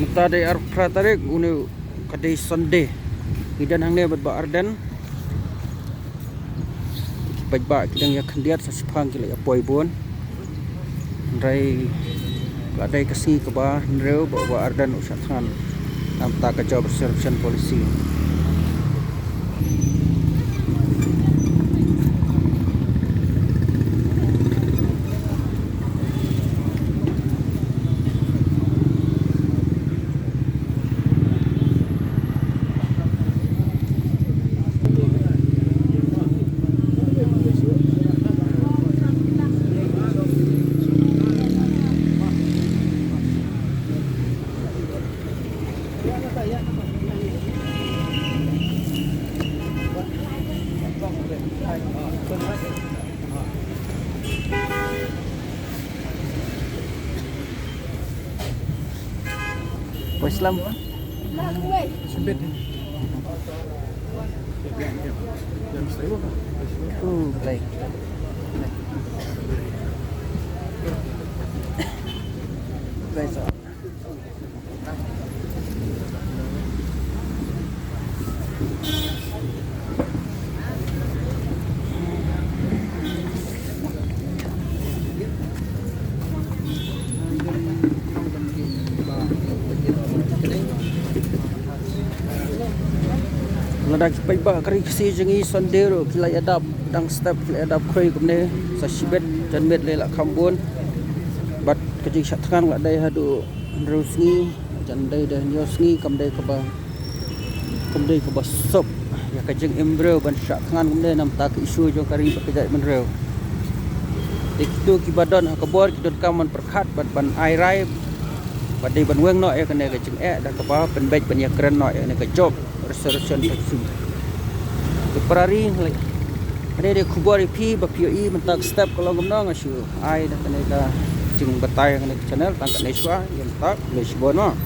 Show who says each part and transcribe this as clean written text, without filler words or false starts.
Speaker 1: Mutade arfra tarik unu kadai Sunday. Kidan hangne ba ardan. Ba kidang ya khandiat sa sipang kila apoi bon. Rai kadai kasi ka ba nreu ba ardan usathan am ta ka job observation policy. Islam
Speaker 2: Sebet.
Speaker 1: baik. Baik. Ladak paiba kari kisi jengi sondero kilai adap dang step kilai adap kroi kumne sa sibet dan met lela kambun bat kejing syatkan la dai hadu rusngi jan dai dah nyosngi kamdai kaba sop ya kejing embreo ban syatkan kumne nam tak isu jong kari bakejai menreu dikitu kibadon akabor kidon kaman perkhat ban ai rai badai ban weng no ya kene kejing dak kaba pen baik ban ya keren no ya ne kejob restoration taxi perari ada dia kubari pi bapioi mentak step kalau gumna ngasu ai dah kena jing batai kena channel tangkat neswa yang tak lesbono